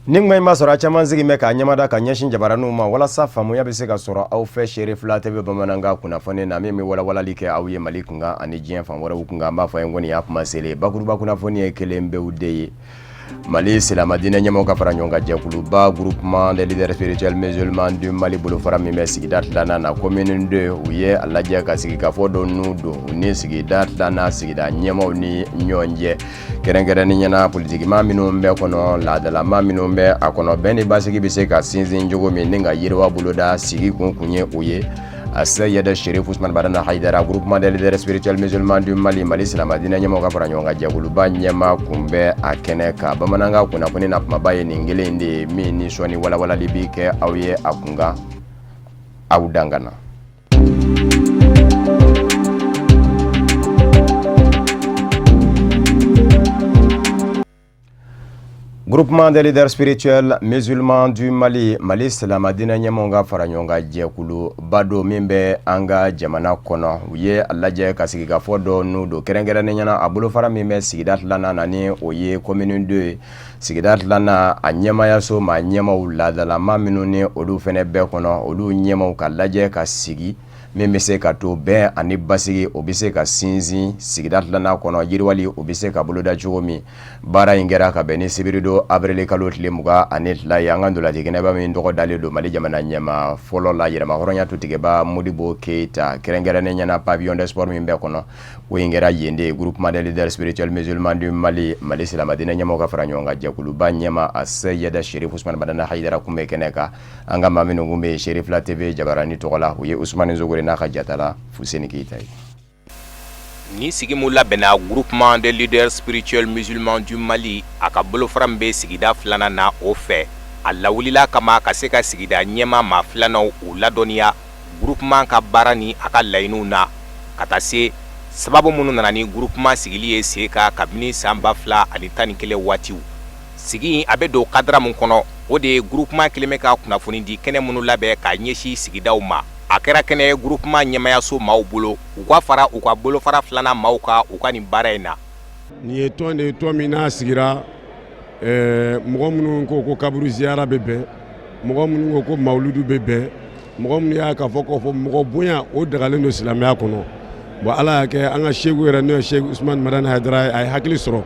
Ningma masora caman sigi mɛ ka ɲɛmada ka ɲɛsin jabaraniw ma walasa faamuya bɛ se ka sɔrɔ aw fɛ Seri Fila TV bamanankan kunnafoni na min bɛ walawalali kɛ aw ye Mali kunkan ani diɲɛ fan wɛrɛw kunkan. An b'a fɔ kɔni y'a kuma selen bakuruba kunnafoni ye kelen bɛɛ de ye. Mali silamɛ diinɛ ɲɛmɔgɔw ka fara ɲɔgɔn kan jɛkuluba groupement des leaders spirituels musulmans du Mali bolofara min bɛ sigida 2nan na commune 2 u ye a lajɛ ka sigikafɔ dɔ n'u don u ni sigida 2nan sigida ɲɛmɔgɔw ni ɲɔgɔn cɛ kɛrɛnkɛrɛnnen ɲɛna politikimaa minnu bɛ kɔnɔ laadalama minnu bɛ a kɔnɔ bɛn ni basigi bɛ se ka sinsin cogo min ni ka yiriwa boloda sigi kun ye o ye a Seyid Cherif Ousmane Badana Haidara groupement des leaders spirituels musulmans du Mali Mali silamɛ diinɛ ɲɛmɔgɔw ka fara ɲɔgɔn kan jɛkuluba ɲɛma kunbɛn a kɛnɛ kan bamanankan kunnafoni na kumaba ye nin kelen de ye min ni sɔnni walawalali bi kɛ aw ye a kunkan aw dangana. Groupement des leaders spirituels musulmans du Mali Mali silamɛ diinɛ ɲɛmɔgɔw ka fara ɲɔgɔn kan jɛkuluba dɔ min bɛ an ka jamana kɔnɔ u ye a lajɛ ka sigikafɔ dɔ n'u don kɛrɛnkɛrɛnnen ɲɛna a bolofara min bɛ sigida 2nan na ni o ye commune 2 ye sigida 2nan a ɲɛmayaso maa ɲɛmaw laadalama minnu ni olu fɛnɛ bɛɛ kɔnɔ olu ɲɛmaw ka lajɛ ka sigi min bɛ se ka to bɛn ani basigi o bɛ se ka sinsin sigida 2nan kɔnɔ yiriwali o bɛ se ka boloda cogo min baara in kɛra ka bɛn ni sibiri don avril kalo tile 22 ye an ka ndolanci kɛnɛba min tɔgɔ dalen don Mali jamana ɲɛma fɔlɔ la yɛrɛmahɔrɔnya tutigɛba Modibo Keita kɛrɛnkɛrɛnnen ɲɛna pavillon de sport min bɛ kɔnɔ o in kɛra yen de groupement des leaders spirituels musulmans du Mali Mali silamɛ diinɛ ɲɛmɔgɔw ka fara ɲɔgɔn kan jɛkuluba ɲɛma a Seyid Cherif Ousmane Badana Haidara kun bɛ kɛnɛ kan an ka maa minnu kun bɛ Seri Fila TV jabarani tɔgɔ la o ye Ousmane Zogore n'a ka jatala Fuseni Keita ye. Ni sigi mun labɛnna groupement des leaders spirituels musulmans du Mali a ka bolofara min bɛ sigida 2nan na o fɛ a lawulila kama ka se ka sigida ɲɛma maa 2nanw u ladɔnniya groupement ka baara ni a ka laɲiniw na ka taa se sababu minnu nana ni groupement sigili ye sen kan kabini san 2011 waatiw sigi a bɛ don kadira mun kɔnɔ o de ye groupement kelen bɛ ka kunnafoni di kɛnɛ minnu labɛn ka ɲɛsin sigidaw ma a kɛra kɛnɛ groupement ɲɛmayaso maaw bolo u ka fara u ka bolofara 2nan maaw ka u ka nin baara in na. Nin ye tɔn de ye tɔn min n'a sigira mɔgɔ minnu ko ko kaburu ziyara bɛ bɛn mɔgɔ minnu ko ko mawuludu bɛ bɛn mɔgɔ minnu y'a ka fɔ ko fɔ mɔgɔ bonya o dagalen don silamɛya kɔnɔ bon ala y'a kɛ an ka seku yɛrɛ n'o ye Seku Ousmane Badana Haidara a ye hakili sɔrɔ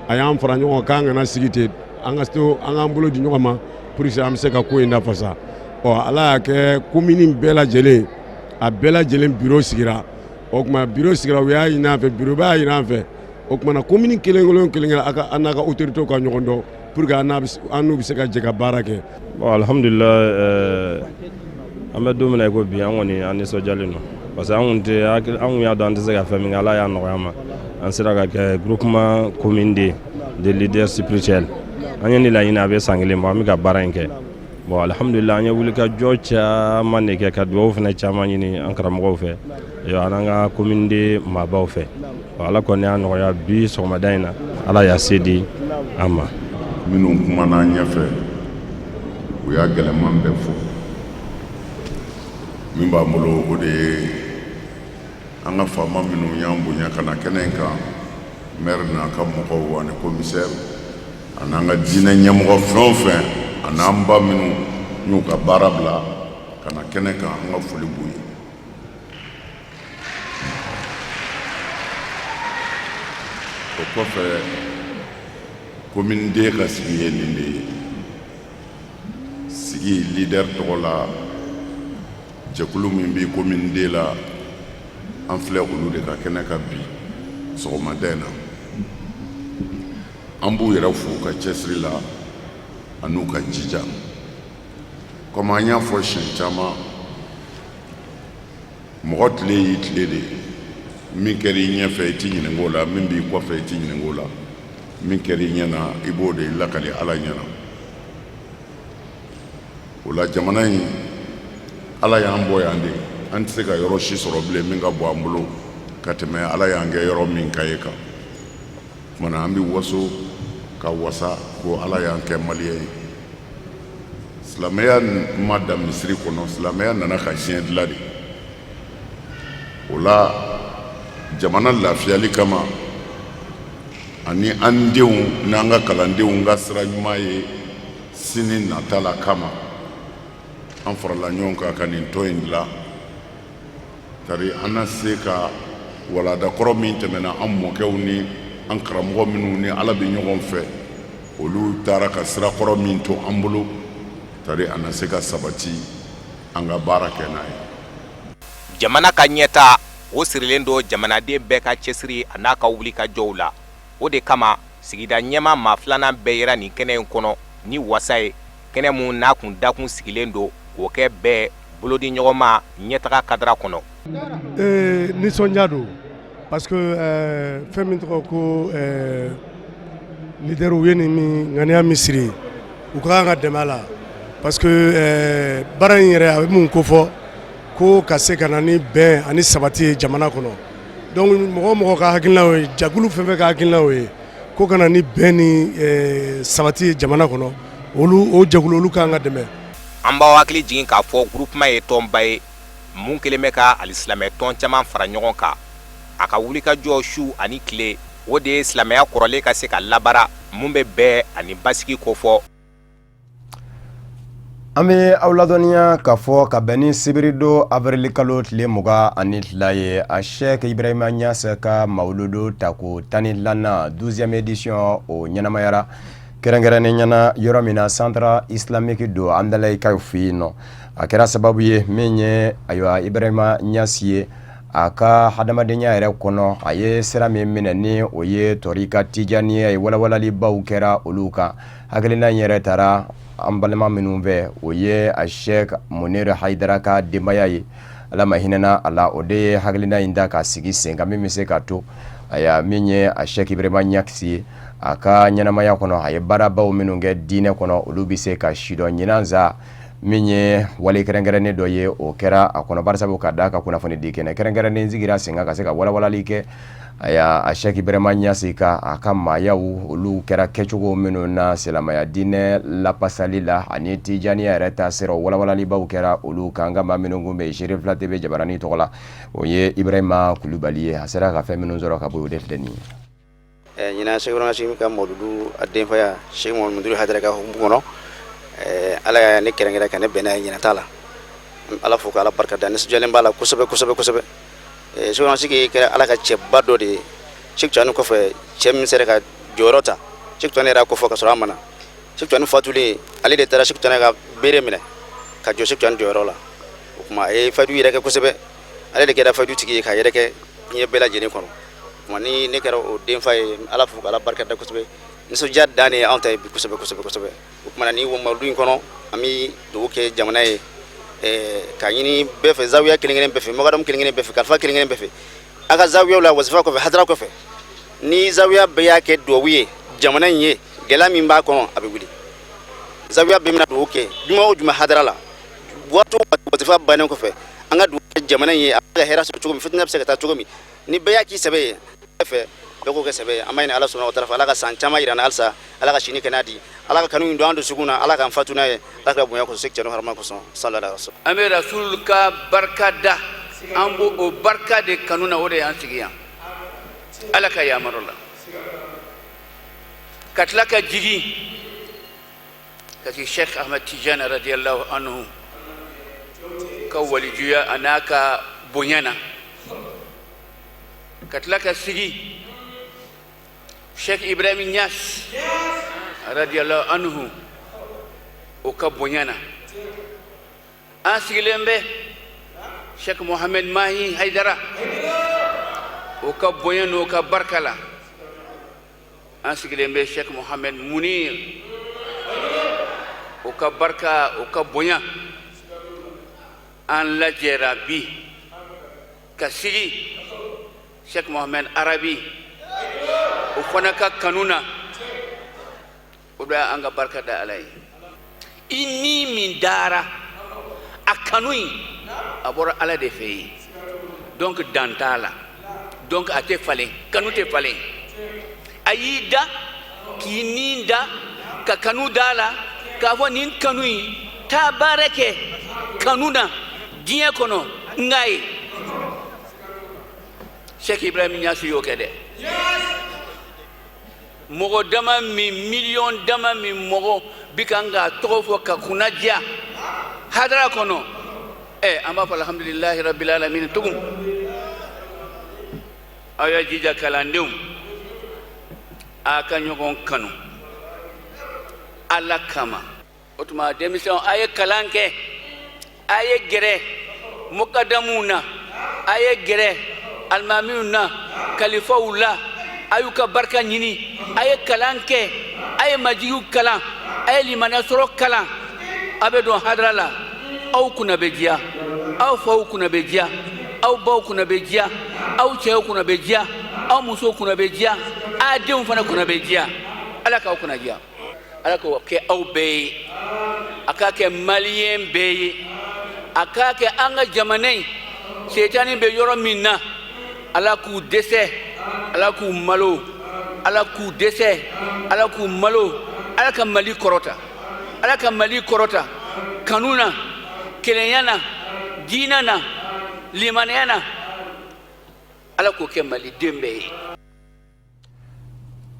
a y'an fara ɲɔgɔn kan k'an kana sigi ten an ka to an k'an bolo di ɲɔgɔn ma pour que an bɛ se ka ko in lafasa. Ala y'a kɛ commune bɛɛ lajɛlen a bɛɛ lajɛlen bureau sigira o kuma bureau sigira u y'a ɲini an fɛ bureau b'a ɲini an fɛ o kuma commune kelen an n'a ka autorité ka ɲɔgɔn dɔn pour que an n'u bɛ se ka jɛ ka baara kɛ. Bon alhamdulillah an bɛ don min na i ko bi an kɔni an nisɔndiyalen don parce que an kun y'a dɔn an tɛ se ka fɛn min kɛ ala y'a nɔgɔya ma an sera ka kɛ groupement commune des leaders spirituels an ye ni laɲini a bɛ san 1 bɔ an bɛ ka baara in kɛ. Bon alhamdulillah an ye wuli ka jɔ caman de kɛ ka duwawu fana caman ɲini an karamɔgɔw fɛ an n'an ka commune de maabaw fɛ ala kɔni y'a nɔgɔya bi sɔgɔmada in na ala y'a se di an ma. Minnu kumana ɲɛfɛ u y'a gɛlɛman bɛɛ fɔ min b'an bolo o de ye an ka faama minnu y'an bonya ka na kɛnɛ in kan maire n'a ka mɔgɔw ani commissaire ani an ka diinɛ ɲɛmɔgɔ fɛn o fɛn a n'an ba minnu y'u ka baara bila ka na kɛnɛ kan an ka foli b'u ye. O kɔfɛ commune 2 ka sigi ye nin de ye sigi leader tɔgɔ la jɛkulu min bɛ commune 2 la an filɛ olu de ka kɛnɛ kan bi sɔgɔmada in na an b'u yɛrɛ fo ka cɛsiri la an'u ka jija comme an y'a fɔ siɲɛ caman mɔgɔ tile y'i tile de min kɛra i ɲɛfɛ i tɛ ɲininka o la min b'i kɔfɛ i tɛ ɲininka o la min kɛra i ɲɛna i b'o de lakali ala ɲɛna o la jamana in ala y'an bɔ yan de an tɛ se ka yɔrɔ si sɔrɔ bilen min ka bɔ an bolo ka tɛmɛ ala y'an kɛ yɔrɔ min ka ye kan o kumana an bɛ waso ka wasa ko ala y'an kɛ maliyɛn ye silamɛya ma dan misiri kɔnɔ silamɛya nana ka diɲɛ dilan de o la jamana lafiyali kama ani an denw n'an ka kalandenw ka sira ɲuman ye sini natala kama an farala ɲɔgɔn kan ka nin tɔn in dilan tari an na se ka waladakɔrɔ min tɛmɛna an mɔkɛw ni an karamɔgɔ minnu ni ala bɛ ɲɔgɔn fɛ olu taara ka sirakɔrɔ min to an bolo tari an na se ka sabati an ka baara kɛ n'a ye. Jamana ka ɲɛta o sirilen do jamanaden bɛɛ ka cɛsiri a n'a ka wuli ka jɔw la. O de kama sigida ɲɛma maa filanan bɛɛ yera nin kɛnɛ in kɔnɔ ni wasa ye, kɛnɛ mun n'a kun dakun sigilen do k'o kɛ bɛɛ bolodi ɲɔgɔn ma ɲɛtaga kadira kɔnɔ. Nisɔndiya do parce que fɛn min tɔgɔ ko leader u ye nin min ŋaniya min siri u ka kan ka dɛmɛ a la parce que baara in yɛrɛ a bɛ mun kofɔ ko ka se ka na ni bɛn ani sabati ye jamana kɔnɔ. Donc mɔgɔ mɔgɔ ka hakilina o ye, jɛkulu fɛn fɛn ka hakilina o ye ko ka na ni bɛn ni sabati ye jamana kɔnɔ, o jɛkulu olu ka kan ka dɛmɛ. An b'aw hakili jigin k'a fɔ groupement ye tɔnba ye mun kelen bɛ ka alisilamɛ tɔn caman fara ɲɔgɔn kan. A ka wuli ka jɔ su ani tile, o de ye silamɛya kɔrɔlen ka se ka labara mun bɛ bɛɛ ani basigi kofɔ. An bɛ aw ladɔnniya k'a fɔ ka bɛn ni sibiri don avril kalo tile 22 ye a Sheikh Ibrahima Niasse ka mawuludu tako 12 12e édition o ɲɛnamayara kɛrɛnkɛrɛnnen ɲɛna yɔrɔ min na centre islamique do Andalaye kaw fɛ yen nɔ. A kɛra sababu ye min ye ayiwa Ibrahima Niasse ye a ka hadamadenya yɛrɛ kɔnɔ a ye sira min minɛ ni o ye tɔrika tijaniya ye walawalalibaw kɛra olu kan. Hakilina in yɛrɛ taara an balima minnu fɛ o ye a Sheikh Munir Haidara ka denbaya ye, ala ma hinɛna a la, o de ye hakilina in da ka sigi sen kan min bɛ se ka to aya min ye a Sheikh Ibrahima Niasse ye a ka ɲɛnamaya kɔnɔ a ye baarabaw minnu kɛ diinɛ kɔnɔ olu bɛ se ka sidɔn ɲinanza min ye wale kɛrɛnkɛrɛnnen dɔ ye o kɛra a kɔnɔ barisabu ka da ka kunnafoni di kɛnɛ kɛrɛnkɛrɛnnen sigira sen kan ka se ka walawalali kɛ aya a Sheikh Ibrahima Niasse ka a ka maayaw olu kɛra kɛcogo minnu na silamɛya diinɛ lapasali la ani tijaniya yɛrɛ ta sira walawalalibaw kɛra olu kan ka maa minnu kun bɛ Chérif la TV jabarani tɔgɔ la o ye Ibrahima Kulubali ye a sera ka fɛn minnu sɔrɔ ka bɔ o de filɛ nin ye. Ɲinan Sheikh Ibrahima ka mawludu a denfaya Sheikh Munir Haidara ka hukumu kɔnɔ ala ya ne kɛrɛnkɛrɛn ka ne bɛnna ɲinɛ t'a la, ala fo ka ala barika da, nisɔndiyalen b'a la kosɛbɛ kosɛbɛ kosɛbɛ. Sheikh Ibrahima kɛra ala ka cɛba dɔ de ye. Sheikh Tidiane kɔfɛ cɛ min sera ka jɔyɔrɔ ta, Sheikh Tidiane yɛrɛ kɔfɛ ka sɔrɔ a ma na. Sheikh Tidiane fatulen ale de taara Sheikh Tidiane ka bere minɛ ka jɔ Sheikh Tidiane jɔyɔrɔ la. O kuma a ye fadu yɛrɛ kɛ kosɛbɛ, ale de kɛra fadu tigi ye ka yɛrɛ kɛ diɲɛ bɛɛ lajɛlen kɔnɔ. O kuma ni ne kɛra o denfa ye ala fo ka ala barika da kosɛbɛ, nisɔndiya dan de anw ta ye bi kosɛbɛ kosɛbɛ kosɛbɛ. O kuma ni mawludu in kɔnɔ an bɛ dugawu kɛ jamana ye ka ɲini bɛɛ fɛ, zawiya kelen-kelen bɛɛ fɛ, mɔgɔdamu kelen-kelen bɛɛ fɛ, kalifa kelen-kelen bɛɛ fɛ, a ka zawiyaw la wasifa kɔfɛ hadara kɔfɛ, ni zawiya bɛɛ y'a kɛ duwawu ye jamana in ye gɛlɛya min b'a kɔnɔ a bɛ wuli. Zawiya bɛɛ bɛna duwawu kɛ juma o juma hadara la, waati o waati wasifa bannen kɔfɛ an ka duwawu kɛ jamana in ye a bɛ ka hɛrɛ sɔrɔ cogo min, fitina bɛ se ka taa cogo min, ni bɛɛ y'a k'i sɛbɛ ye fɛ bɛɛ k'o kɛ sɛbɛ ye. An b'a ɲini ala subahanahu wa taala fɛ ala ka san caman yira an na halisa, ala ka sini kɛnɛya di, ala ka kanu in don an dusukun na, ala k'an fatu n'a ye, ala ka bonya kosɔn Sheikh Tidiane harama kosɔn sallallahu alaihi wasallam. An bɛ Rasul ka barika da, an b'o o barika de kanu na, o de y'an sigi yan, ala ka yamaro la, ka tila ka jigin ka se Sheikh Ahmed Tidiane radiyallahu anhu ka walijuya a n'a ka bonya na, ka tila ka sigi Sheikh Ibrahima Niasse radiyallahu anhu o ka bonya na, an sigilen bɛ Sheikh Mohamed Mahi Haidara o ka bonya n'o ka barika la, an sigilen bɛ Sheikh Mohamed Munir o ka barika o ka bonya, an lajɛra bi ka sigi Sheikh Mohamed Arabi o fana ka kanu na, o bɛ an ka barika da ala ye. I ni min dara a kanu in a bɔra ala de fɛ yen, donc dan t'a la, donc a tɛ falen, kanu tɛ falen. A y'i da k'i ni da ka kanu da la k'a fɔ nin kanu in taa baara kɛ kanu na diɲɛ kɔnɔ nka ye Sheikh Ibrahima Niasse y'o kɛ dɛ. mogo dama mi million dama mi mogo bikanga tofo ka kunaja hadra kono amba fa alhamdulillah rabbil alamin tugum aya jija kalandum aka nyogon kanu alla kama otuma demission aye kalanke aye gere muqaddamuna aye gere almamuna kalifaula ayuka barka nyini aye kalanke aye majiyu kalan aye limana soro kalan abedo hadrala au kuna bejia au fau kuna bejia au bau kuna bejia au cheo kuna bejia au muso kuna bejia adem fana kuna bejia alaka kuna jia alaka ke au be akake malien be akake anga jamanei setani be yoro minna alaku dese alaku malo alaku dese alaku malo alaka mali korota kanuna kelenyana dinana limanana alako ke mali dembe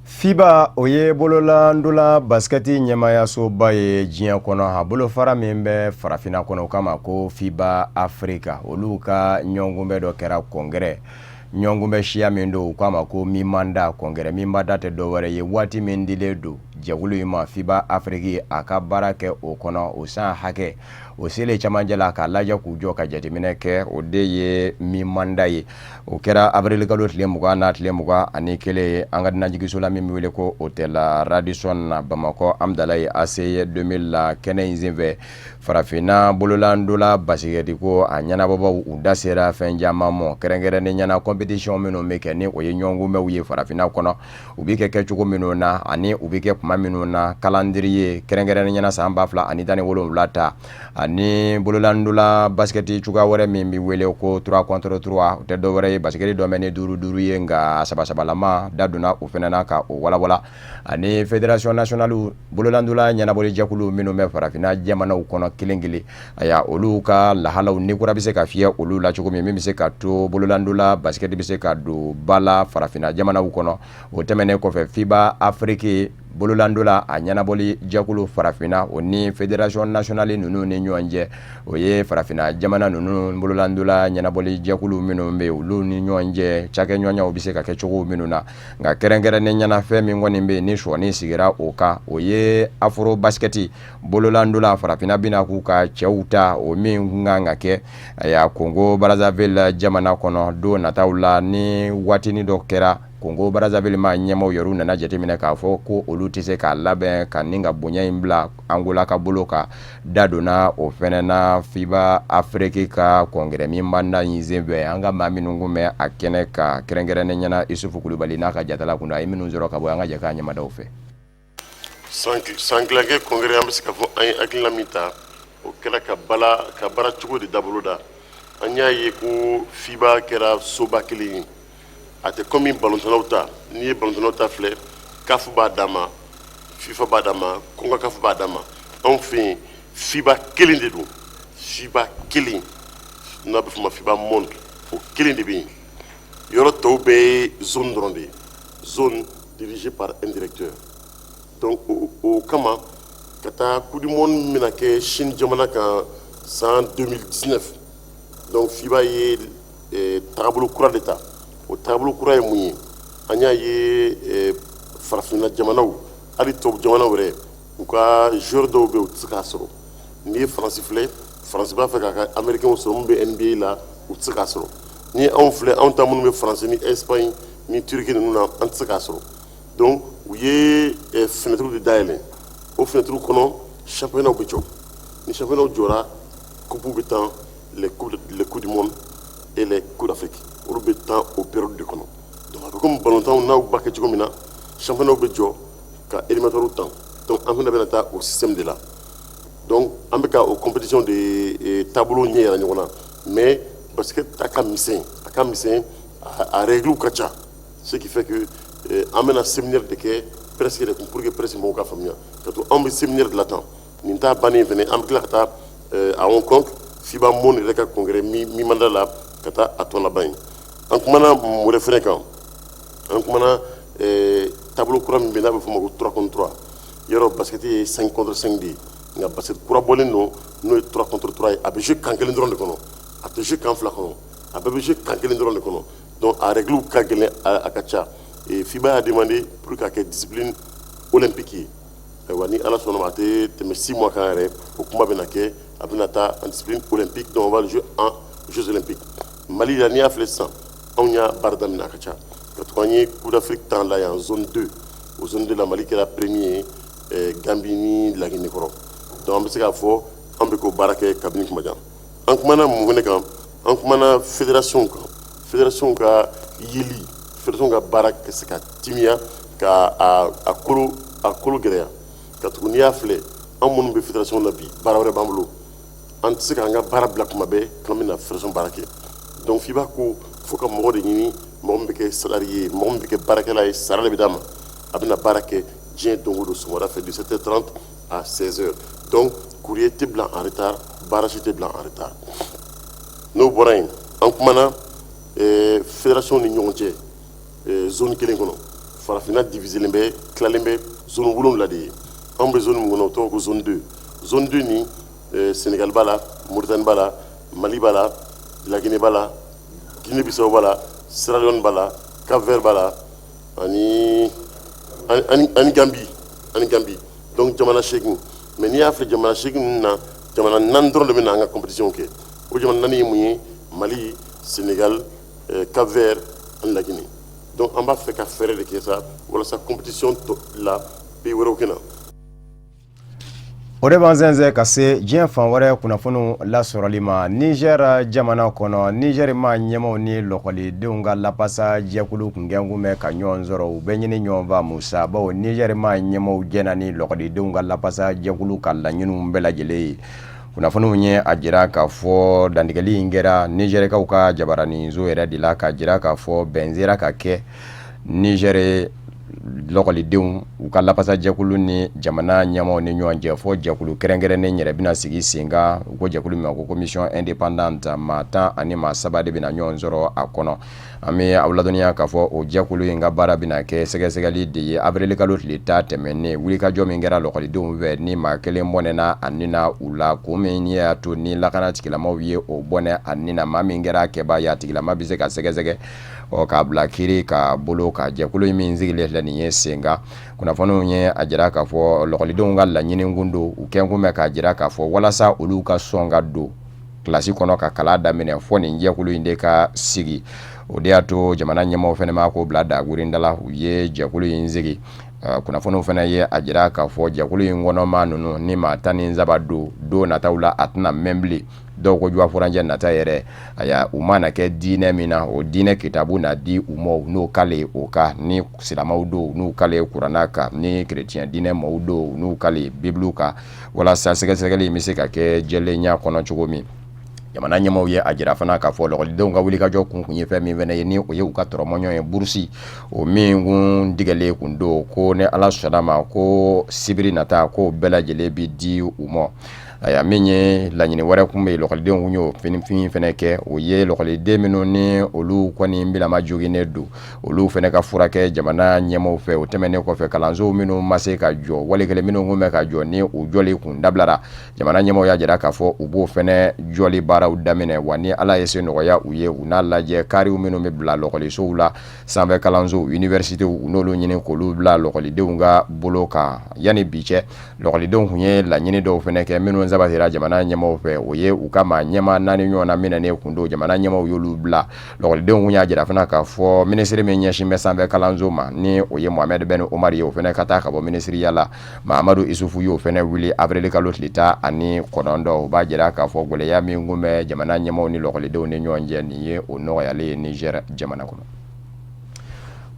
FIBA oye bolola ndula basketi nyemaya so baye jiyan kono ha bolo fara min bɛ farafina kono kama ko FIBA Africa olu ka ɲɔngɔnbɛ dɔ kɛra kongere ɲɔngɔnbɛ siya min do kama ko mimanda kongere mimanda tɛ dɔ wɛrɛ ye waati min dilen do jɛkulu ma FIBA Afrique a ka baara kɛ o kɔnɔ o san hakɛ o sele camancɛ la k'a lajɛ k'u jɔ ka jateminɛ kɛ o de ye mimanda ye o kɛra avril kalo tile 20 n'a tile 21 ye an ka najigiso la min bɛ wele ko Hôtel Radisson na Bamakɔ Amdalaye ACE 2000 la kɛnɛ in senfɛ farafina bololandola basigɛti ko a ɲɛnabɔbaw u da sera fɛn caman mɔ kɛrɛnkɛrɛnnen ɲɛna compétition minnu bɛ kɛ ni o ye ɲɔgɔnkunbɛw ye farafina kɔnɔ u bɛ kɛ cogo minnu na ani u bɛ kɛ kuma minnu na calendrier kɛrɛnkɛrɛnnen ɲɛna san 2017 ta ani bololandola basketi cogoya wɛrɛ min bɛ wele ko 3 contre 3 o tɛ dɔ wɛrɛ ye basketi dɔ bɛ ni 5-5 ye nka saba-sabalama da donna o fana na ka o walawala ani fédération nationale bololandola ɲɛnabɔli jɛkulu minnu bɛ farafina jamanaw kɔnɔ kelen-kelen aya olu ka lahalaw ni kura bɛ se ka fiyɛ olu la cogo min bɛ se ka to bololandola basketi bɛ se ka don bala farafina jamanaw kɔnɔ o tɛmɛnen kɔfɛ FIBA Afrique bololandola a ɲɛnabɔli jɛkulu farafina o ni fédération nationale ninnu ni ɲɔgɔn cɛ o ye farafina jamana ninnu bololandola ɲɛnabɔli jɛkulu minnu bɛ olu ni ɲɔgɔn cɛ cakɛɲɔgɔnyaw bɛ se ka kɛ cogo minnu na nka kɛrɛnkɛrɛnnen ɲɛna fɛn min kɔni bɛ ni sɔɔni sigira o kan o ye afro basketi bololandola farafina bɛna k'u ka cɛw ta o min kan ka kɛ aya Congo Brazzaville jamana kɔnɔ don nataw la ni waatini dɔ kɛra Congo Brazzaville ma ɲɛmaw yɛrɛ nana jateminɛ k'a fɔ ko olu tɛ se k'a labɛn ka ni ka bonya in bila Angola ka bolo ka da donna o fɛnɛ na FIBA Afrique ka kɔngɛrɛ min banda in senfɛ an ka maa minnu kun bɛ a kɛnɛ ka kɛrɛnkɛrɛnnen ɲɛna Isufu Kulubali n'a ka jatala kun a ye minnu sɔrɔ ka bɔ an ka jɛ k'a ɲɛmadaw fɛ. San kilankɛ kɔngɛrɛ an bɛ se ka fɔ an ye hakilina min ta o kɛra ka baara cogo de dabolo da an y'a ye ko FIBA kɛra soba kelen ye. A tɛ komi ballontannaw ta n'i ye ballontannaw ta filɛ CAF b'a d'a ma FIFA b'a d'a ma CONCACAF b'a d'a ma anw fɛ yen FIBA kelen de don FIBA kelen n'a bɛ fɔ o ma FIBA monde o kelen de bɛ yen yɔrɔ tɔw bɛɛ ye zone dɔrɔn de ye zone dirigée par un directeur donc o kama ka taa coupe du monde bɛna kɛ Chine jamana kan san 2019 donc FIBA ye tagabolo kura de ta. O taabolo kura ye mun ye an y'a ye farafina jamanaw hali tubabu jamanaw yɛrɛ u ka joueur dɔw bɛ yen u tɛ se k'a sɔrɔ n'i ye faransi filɛ faransi b'a fɛ k'a ka américain sɔrɔ mun bɛ NBA la u tɛ se k'a sɔrɔ ni anw filɛ anw ta minnu bɛ faransi ni Espagne ni Turquie ninnu na an tɛ se k'a sɔrɔ donc u ye fenêtre de dayɛlɛ o fenêtre kɔnɔ championnat bɛ jɔ ni championnat jɔra coupe bɛ tan les coupes du monde et les coupes d'Afrique olu bɛ tan o période de kɔnɔ donc a bɛ komi ballontan n'aw b'a kɛ cogo min na championnat bɛ jɔ ka éliminatoire tan donc an fana bɛna taa o système de la donc an bɛ ka o compétition de taabolo ɲɛ yɛlɛ ɲɔgɔn na mais basket a ka misɛn a règle ka ca ce qui fait que an bɛna séminaire de kɛ presque de pour que presque mɔgɔw ka faamuya ka to an bɛ séminaire de la tan nin t'a bannen fɛnɛ an bɛ tila ka taa à Hong Kong FIBA monde yɛrɛ ka congrès mi manda la ka taa a tɔ laban ye an kumana mun wɛrɛ fɛnɛ kan an kumana tableau kura min bɛ n'a bɛ fɔ o ma ko 3 contre 3 yɔrɔ basket ye 5 contre 5 de ye nka basket kura bɔlen don n'o ye 3 contre 3 ye a bɛ jouer kan kelen dɔrɔn de kɔnɔ a tɛ jouer kan fila kɔnɔ a bɛɛ bɛ jouer kan kelen dɔrɔn de kɔnɔ donc a règle ka gɛlɛn a ka ca FIBA y'a demandé pour k'a kɛ discipline olympique ye ayiwa ni ala sɔnna ma a tɛ tɛmɛ 6 mois kan yɛrɛ o kuma bɛ na kɛ a bɛna taa en discipline olympique donc on va le jouer en Jeux olympiques Mali la n'i y'a filɛ sisan anw y'a baara daminɛ a ka ca ka tugu an ye Coupe d'Afrique temps la yan zone 2 o zone 2 la Mali kɛra premier ye Gambie ni Laginɛ kɔrɔ donc an bɛ se k'a fɔ an bɛ k'o baara kɛ kabini kuma jan an kumana mun fɛnɛ kan an kumana fédération kan fédération ka yeli fédération ka baara ka se ka timiya ka a kolo gɛlɛya ka tugu n'i y'a filɛ an minnu bɛ fédération na bi baara wɛrɛ b'an bolo an tɛ se k'an ka baara bila kuma bɛɛ k'an bɛna fédération baara kɛ donc FIBA ko fo ka mɔgɔ de ɲini mɔgɔ min bɛ kɛ salarié ye mɔgɔ min bɛ kɛ baarakɛla ye sara de bɛ d'a ma a bɛna baara kɛ diɲɛ don o don sɔgɔmada fɛ de 7h30 à 16h donc courrier tɛ bila en retard baara si tɛ bila en retard n'o bɔra yen an kumana fédération ni ɲɔgɔn cɛ zone kelen kɔnɔ farafinna diviselen bɛ tilalen bɛ zone 7 de ye an bɛ zone min kɔnɔ o tɔgɔ ko zone 2 zone 2 ni Sénégal b'a la Mauritanie b'a la Mali b'a la Laginɛ b'a la Guinée Bissau b'a la Sierra Leone b'a la Cap Vert b'a la ani Gambie donc jamana 8 mais n'i y'a filɛ jamana 8 ninnu na jamana 4 dɔrɔn de bɛ na an ka compétition kɛ o jamana 4 ye mun ye Mali Sénégal Cap Vert ani Laginɛ donc an b'a fɛ ka fɛɛrɛ de kɛ sa walasa compétition la pays wɛrɛw kɛ na o de b'an sɛnsɛn ka se diɲɛ fan wɛrɛ kunnafoniw lasɔrɔli ma Niger jamana kɔnɔ Niger ma ɲɛmaw ni lɔkɔlidenw ka lapasa jɛkulu kungɛnkun bɛ ka ɲɔgɔn sɔrɔ u bɛ ɲini ɲɔgɔn fɛ Musa bawo Niger ma ɲɛmaw jɛna ni lɔkɔlidenw ka lapasa jɛkulu ka laɲiniw bɛɛ lajɛlen ye kunnafoniw ye a jira k'a fɔ dantigɛli in kɛra Nigerikaw ka jabaraninso yɛrɛ de la ka jira k'a fɔ bɛn sera ka kɛ Niger lɔkɔlidenw u ka lapasa jɛkulu ni jamana ɲɛmaw ni ɲɔgɔn cɛ fɔ jɛkulu kɛrɛnkɛrɛnnen yɛrɛ bɛna sigi sen kan u ko jɛkulu min ma ko commission indépendante maa 10 ani maa 7 de bɛna ɲɔgɔn sɔrɔ a kɔnɔ an bɛ aw ladɔnniya k'a fɔ o jɛkulu in ka baara bɛna kɛ sɛgɛsɛgɛli de ye avril kalo tile 10 tɛmɛnen wulikajɔ min kɛra lɔkɔlidenw fɛ ni maa kelen bɔnɛna a nina u la ko min y'a to ni lakana tigilamaw ye o bɔnɛ a nina maa min kɛra kɛba ye a tigilama bɛ se ka sɛgɛsɛgɛ k'a bila kiiri ka bolo ka jɛkulu min sigilen filɛ nin ye sen kan kunnafoniw ye a jira k'a fɔ lɔkɔlidenw ka laɲini kun don u kɛnkun bɛ k'a jira k'a fɔ walasa olu ka sɔn ka don kilasi kɔnɔ ka kalan daminɛ fɔ nin jɛkulu in de ka sigi o de y'a to jamana ɲɛmaaw fɛnɛ ma ko bila dagurinda la u ye jɛkulu in sigi kunnafoniw fɛnɛ ye a jira k'a fɔ jɛkulu in kɔnɔma ninnu ni maa 17 don nataw la a tɛna mɛn bilen dɔw ko juwafuranjɛ nata yɛrɛ aya u mana kɛ diinɛ min na o diinɛ kitabu na di u ma n'o kale o ka ni silamaw don n'u kale kuranna kan ni chrétien diinɛ maaw don n'u kale bibiliw kan walasa sɛgɛsɛgɛli in bɛ se ka kɛ jɛlenya kɔnɔ cogo min jamana ɲɛmaw ye a jira fana k'a fɔ lɔkɔlidenw ka wulikajɔ kun ye fɛn min fɛnɛ ye ni o ye u ka tɔrɔmɔɲɔ ye burusi o min kun digɛlen kun don ko ni ala sɔnna ma ko sibiri nata ko bɛɛ lajɛlen bi di u ma aya min ye laɲini wɛrɛ kun bɛ lɔkɔlidenw kun y'o finifin fɛnɛ kɛ o ye lɔkɔliden minnu ni olu kɔni bilama joginnen don olu fɛnɛ ka furakɛ jamana ɲɛmaw fɛ o tɛmɛnen kɔfɛ kalansow minnu ma se ka jɔ wali kelen minnu kun bɛ ka jɔ ni u jɔli kun dabilara jamana ɲɛmaw y'a jira k'a fɔ u b'o fɛnɛ jɔli baaraw daminɛ wa ni ala ye se nɔgɔya u ye u n'a lajɛ kariw minnu bɛ bila lɔkɔlisow la sanfɛ kalansow universitéw u n'olu ɲini k'olu bila lɔkɔlidenw ka bolo kan yanni bi cɛ lɔkɔlidenw kun ye laɲini dɔw fɛnɛ kɛ minnu sabatira jamana ɲɛmaw fɛ o ye u ka maa ɲɛma 4 ɲɔgɔn na minɛnen kun don jamana ɲɛmaw y'olu bila lɔkɔlidenw kun y'a jira fana k'a fɔ minisiri min ɲɛsin bɛ sanfɛ kalanso ma ni o ye Mohamed Ben Omar ye o fɛnɛ ka taa ka bɔ minisiriya la Mahamadu Isufu y'o fɛnɛ wuli avril kalo tile 19 o b'a jira k'a fɔ gwɛlɛya min kun bɛ jamana ɲɛmaw ni lɔkɔlidenw ni ɲɔgɔn cɛ nin ye o nɔgɔyalen ye Niger jamana kɔnɔ.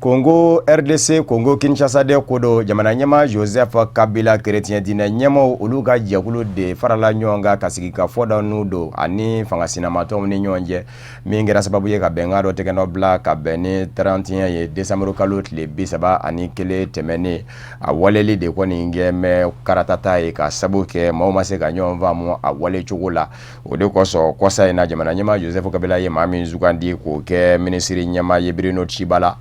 Congo RDC Congo Kinshasa de kodo jamana ɲɛma Joseph Kabila chrétien dinɛ ɲɛmaw olu ka jɛkulu de farala ɲɔgɔn kan ka sigi ka fɔda n'u don ani fangasinamatɔw ni ɲɔgɔn cɛ min kɛra sababu ye ka bɛnkan dɔ tɛgɛ nɔ bila ka bɛn ni 31 ye décembre kalo tile 31 tɛmɛnen a waleli de kɔni kɛ mɛ karatata ye ka sabu kɛ maaw ma se ka ɲɔgɔn faamu a wale cogo la o de kɔsɔn kɔsa in na jamana ɲɛma Joseph Kabila ye maa min sugandi k'o kɛ minisiri ɲɛma ye Bruno Tchibala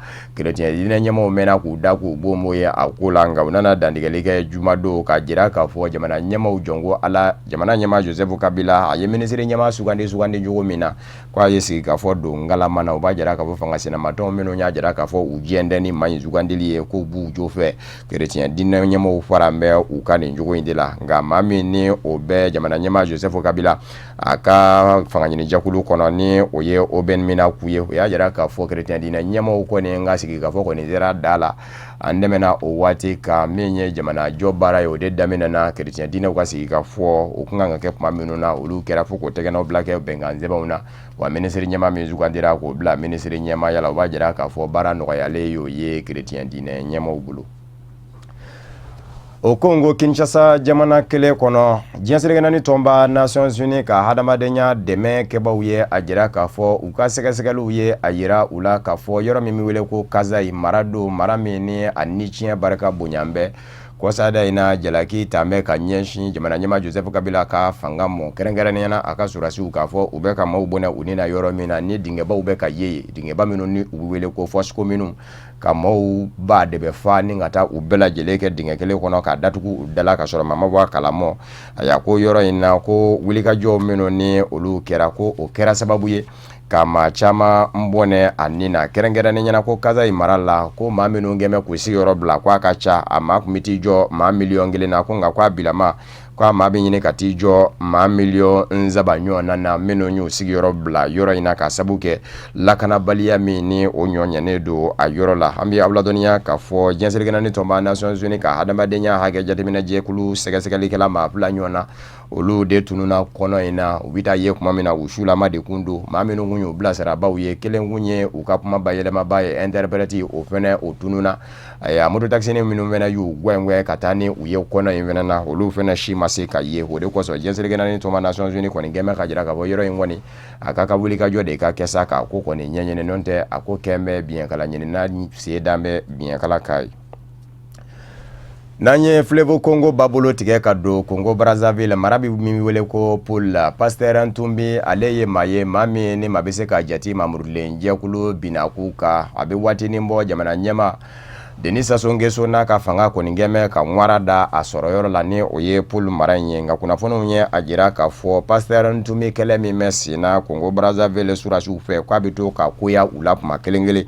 chrétien dina nyama mena ku da ku bomo ye akula nga unana dandigelike jumado ka jira ka fo jamana nyama ujongo ala jamana nyama Joseph Kabila aye ministre nyama sugandi jogo mina kwa yesi ka fo do ngala mana uba jira ka fo fanga sina maton meno nya jira ka fo ujende ni manyi sugandili ye ko bu jofe chrétien dina nyama ufarambe ukani jogo indila nga mami ni obe jamana nyama Joseph Kabila aka fanga nyini jakulu kono ni oye oben mina kuye ya jira ka fo chrétien dina nyama ukone nga sigi ka fo ko ni zera dala andemena o wati ka menye jamana jobara yo de damena na chrétien dina ko sigi ka fo ukunga ke kuma minu na olu kera fo ko tegena blake benganze bauna wa ministre nyama mezu kwandira ko bla ministre nyama yala wa jira ka fo bara no ya leyo ye chrétien dina nyama ubulu o Congo Kinshasa jamana kele kono jinsirigana ni tomba Nations Unies ka hadamadenya deme kebawye ajira ka fo ukasekesekalu ye ayira ula ka fo yoro mimiwele ko kazai marado maramini anichia baraka bunyambe kwa sada ina jalaki tambe ka nyeshi jamana nyama Joseph Kabila ka fangamo kerengerani yana akasurasi ukafo ubeka maubona unina yoro mina ni dingeba ubeka ye dingeba mino ni uwele ko fosko minu ka mau ba debe fani ngata ubela jeleke dingekele kono ka datuku udala ka soro mama wa kalamo aya ko yoro ina ko wilika jo mino ni olu kera ko o kera sababu ye kama chama mbone anina kerengerani nyana ko kaza imarala ko maminu ngeme kusi yoro bla kwa kacha ama kumiti jo ma million ngile na ko nga kwa bilama kwa mabi nyine katijo ma million nzabanyo na meno nyu sigi yoro bla yoro ina ka sabuke lakana balia mini onyonya nedo ayoro la ambi abladonia ka fo jenseligana ni tomba Nations Unies ka hadama denya hage jatimina jekulu segasegali kala ma bla nyona olu de tununa kono ina wita ye kuma mina ushula ma de kundu ma menu ngunyu bla saraba uye kele ngunye ukapuma bayele mabaye interpreti ofene otununa aya moto taxi minu mena yu gwengwe katani uye kono invena na olu fena shima seka ye hode ko so jenseligana ni tomba Nations Unies ko ni ngeme ka jira ka boyero ingwani akaka bulika jode ka kesa ka ko ni nyenye ne nonte ako kembe bien kala nyene na se dambe bien kala kai nanye Flevo Congo babolo tige kado Congo Brazzaville marabi mimiwele ko Paul Pasteur Ntumbi aleye maye mami ni mabese ka jati mamurule njekulu binakuka abe wati nimbo jamana nyema Denisa Songeso na ka fanga ko ningeme ka ngwarada asoroyoro lani oye Paul maranye nga kuna fono nye ajira ka fo Pasteur Ntumbi kelemi Messi na Congo Brazzaville surashu fe kwa bito ka kuya ulap makelengele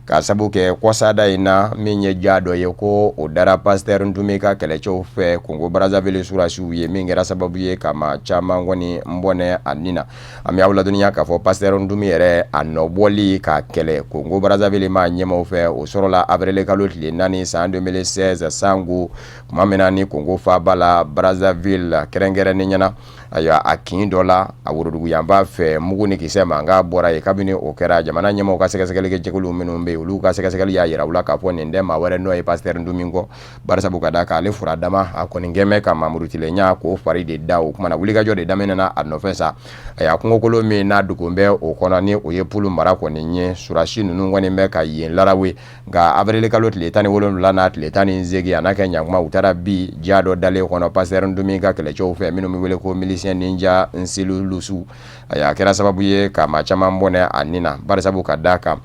ka sabuke kwa sada ina minye jado yeko odara Pasteur Ntumbi ka kelecho fe Congo Brazzaville surashu ye mingera sababu ye kama chama ngoni mbone anina ami awla dunia ka fo Pasteur Ntumbi ere anoboli ka kele Congo Brazzaville ma nyema fe osorola abrele kalotli nani sa 2016 sangu kumamena ni Congo fa bala Brazzaville kerengere ninyana aya akindola awurudu yamba fe muguni kisema nga bora ye kabini okera jamana nyema okasekesekele ke jekulu minumbe uluka sekesekele ya yira ulaka poni ndema were no e Pasteur Ndumingo barasa bukadaka ale furadama akoni ngeme kama murutile nya ko faride dawo kuma na wulika jode damena na adnofesa aya kungokolo mi na dukumbe okona ni oye pulu marako ni nye surashi nunu ngoni meka yin larawe nga abrele kalot letani wolon lana letani nzegi anaka nyangma utara bi jado dale kono Pasteur Nduminga kele chofe minu miwele ko ninja nsilu lusu aya kera sababu ye kama chama mbone anina barasa bukadaka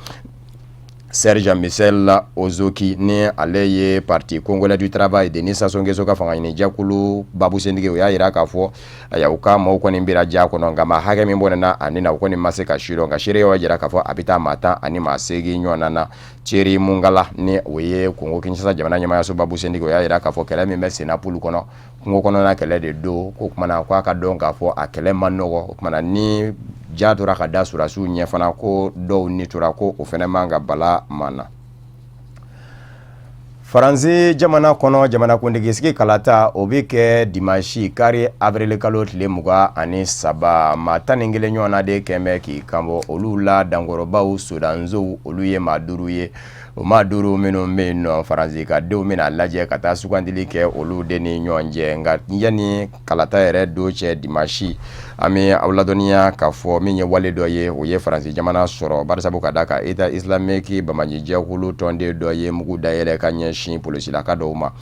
Serge Michel Ozoki ni aleye parti Congolais du Travail Denisa Songeso ka fanga ni jakulu babu sendige ya ira ka fo aya ukama uko ni mbira jako ngama hage mimbona na anina uko ni maseka shiro nga shire ya jira ka fo abita mata ani masegi nyona na cheri mungala ni oye Congo Kinshasa jamana nyama ya so babu sendige ya ira ka fo kele mi mesi na pulu kono Congo kono na kele de do ko kuma kwa ka donga fo akele manogo kuma ni jadura ka dasura su nyefana ko do ni turako ofene manga bala mana Faransi jamana kono jamana kundigisiki kalata obike dimashi kari avril kalot le muga ani saba mataningile nyona de keme ki kambo olula dangoroba sudanzo oluye maduru meno Faransi ka de mena laje kata sukandili ke olu de ni nyonje nga yani kalata ere doche dimashi ami awladoniya ka fɔ min ye wale dɔ ye o ye Faransi jamana sɔrɔ barisabu ka da ka État islamique bamaji jɛkulu tɔnden dɔ ye mugu dayɛlɛ ka ɲɛsin polisilaka dɔw ma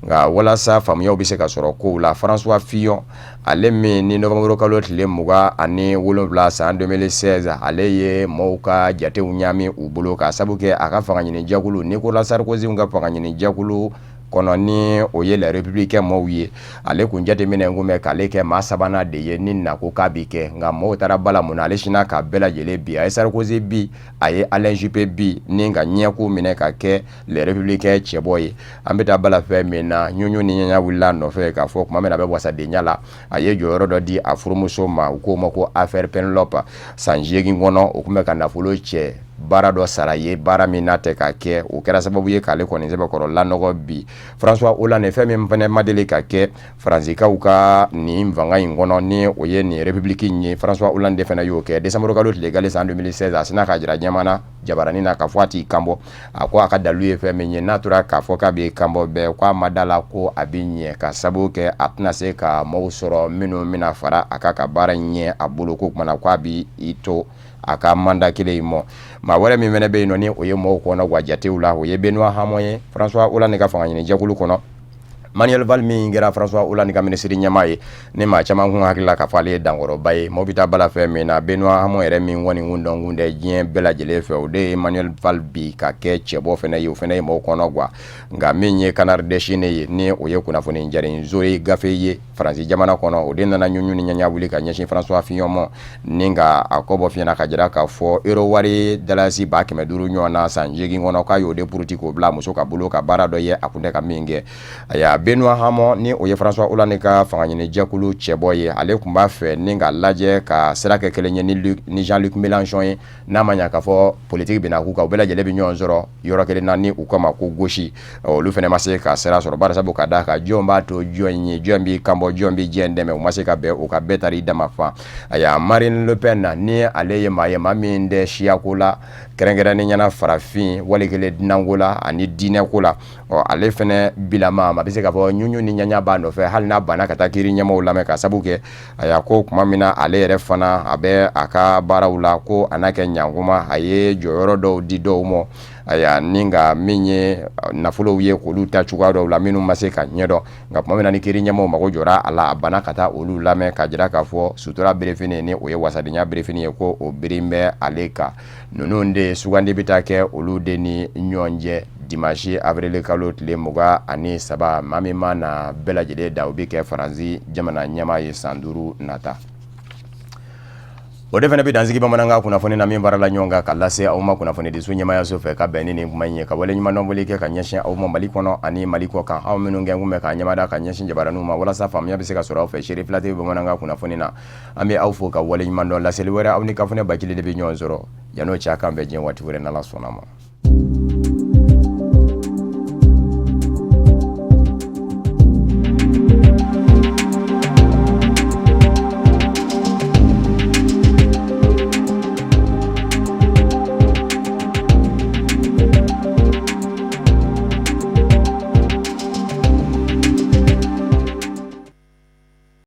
nka walasa faamuyaw bɛ se ka sɔrɔ kow la François Fillon ale min ni novembre kalo tile 27 san 2016 ale ye mɔɔw ka jatew ɲaami u bolo ka sabu kɛ a ka fanga ɲini jɛkulu Nicolas Sarkozy ka fanga ɲini jɛkulu kɔnɔ ni o ye la républicain mɔɔw ye ale kun jateminɛ kun bɛ k'ale kɛ maa sabanan de ye ni nako k'a bi kɛ nka mɔɔw taara bala mun na ale sina ka bɛɛ lajɛlen bi a ye Sarkozy bi a ye Alain Juppé bi ni ka ɲɛko minɛ ka kɛ les républicains cɛbɔ ye an bɛ taa bala fɛn min na ɲuɲu ni ɲɛɲa wulila nɔfɛ k'a fɔ tuma min na a bɛ wasadenya la a ye jɔyɔrɔ dɔ di a furumuso ma u k'o ma ko affaire Penelope san 8 kɔnɔ o tun bɛ ka nafolo cɛ baara dɔ sara ye baara min n'a tɛ ka kɛ o kɛra sababu ye k'ale kɔni sɛbɛkɔrɔ lanɔgɔ bi François Hollande fɛn min fana ma deli ka kɛ Faranzikaw ka nin fanga in kɔnɔ ni o ye nin république in ye François Hollande fana y'o kɛ décembre kalo tile gale san 2016 a sina ka jira ɲamana jabarani na k'a fɔ a t'i kanbɔ a ko a ka dalu ye fɛn min ye n'a tora k'a fɔ k'a bɛ kanbɔ bɛɛ ko a ma da la ko a bɛ ɲɛ ka sababu kɛ a tɛna se ka mɔgɔw sɔrɔ minnu bɛna fara a ka baara ɲɛ a bolo ko kumana ko a bɛ i to a ka manda kelen in mɔ maa wɛrɛ min fɛnɛ bɛ yen nɔ ni o ye mɔɔw kɔnɔ wa jatew la o ye Benoît Hamon ye François Hollande ka fanga ɲini jɛkulu kɔnɔ Manuel Valls min kɛra François Hollande ka ministre ɲɛmaa ye ni maa caman kun hakili la k'a fɔ ale ye dankɔrɔba ye mɔgɔ bɛ taa bala fɛn min na Benoît Hamon yɛrɛ min kɔni kun dɔn kun tɛ diɲɛ bɛɛ lajɛlen fɛ o de ye Manuel Valls bi ka kɛ cɛbɔ fɛnɛ ye o fɛnɛ ye mɔgɔw kɔnɔ guwa nka min ye Canard d'Enchaîné ye ni o ye kunnafoni jariso ye gafe ye Faransi jamana kɔnɔ o de nana ɲuɲu ni ɲɛɲa wuli ka ɲɛsin François Fillon ma ni ka a kɔ bɔ fiɲɛna ka jira k'a fɔ euro wari dalasi 500 ɲɔgɔn na san 8 kɔnɔ k'a y'o de puruti k'o bila muso ka bolo ka baara dɔ ye a kun tɛ ka min kɛ a y'a Benoît Hamon ni o ye François Hollande ka fanga ɲini jɛkulu cɛbɔ ye ale kun b'a fɛ ni ka lajɛ ka sira kɛ kelen ye ni Jean-Luc Mélenchon ye n'a ma ɲa k'a fɔ politique bɛna k'u kan u bɛɛ lajɛlen bɛ ɲɔgɔn sɔrɔ yɔrɔ kelen na ni u kama ko gauche olu fɛnɛ ma se ka sira sɔrɔ barisabu ka da kan jɔn b'a to jɔn ye jɔn b'i kanbɔ jɔn b'i diɲɛ dɛmɛ u ma se ka bɛn u ka bɛɛ taara i dama fan a y'a Marine Le Pen ni ale ye maa min tɛ siyako la kɛrɛnkɛrɛnnen ɲɛna farafin wali kelen dunanko la ani diinɛko la ale fɛnɛ bilama a bɛ se k'a fɔ ɲuɲu ni ɲaɲa b'a nɔfɛ hali n'a banna ka taa kiiri ɲɛmaaw lamɛn ka sabu kɛ a y'a ko tuma min na ale yɛrɛ fana a bɛ a ka baaraw la ko a n'a kɛ ɲankuma a ye jɔyɔrɔ dɔw di dɔw ma a y'a ni ka min ye nafolow ye k'olu ta cogoya dɔw la minnu ma se ka ɲɛdɔn nka tuma min na ni kiiri ɲɛmaaw mago jɔra a la a banna ka taa olu lamɛn ka jira k'a fɔ sutura berefini ni o ye wasadenya berefini ye ko o biri bɛ ale kan ninnu de sugandi bɛ taa kɛ olu de ni ɲɔgɔn cɛ dimanche avril kalo tile 23 maa min ma na bɛɛ lajɛlen da o bɛ kɛ Faransi jamana ɲɛmaa ye san 5 nata o de fana bɛ dansigi bamanankan kunnafoni na min baarala ɲɔgɔn kan ka lase aw ma kunnafoni di so ɲɛmaayaso fɛ ka bɛn ni nin kuma in ye ka wale ɲuman dɔnbɔli kɛ ka ɲɛsin aw ma Mali kɔnɔ ani Mali kɔ kan aw minnu kɛ kun bɛ ka ɲɛmada ka ɲɛsin jabaraniw ma walasa faamuya bɛ se ka sɔrɔ aw fɛ Chérif Late bamanankan kunnafoni na an bɛ aw fo ka wale ɲuman dɔn laseli wɛrɛ aw ni kafunɛ bakili de bɛ ɲɔgɔn sɔrɔ yan'o cɛ kan bɛ diɲɛ waati wɛrɛ n'Ala sɔnna ma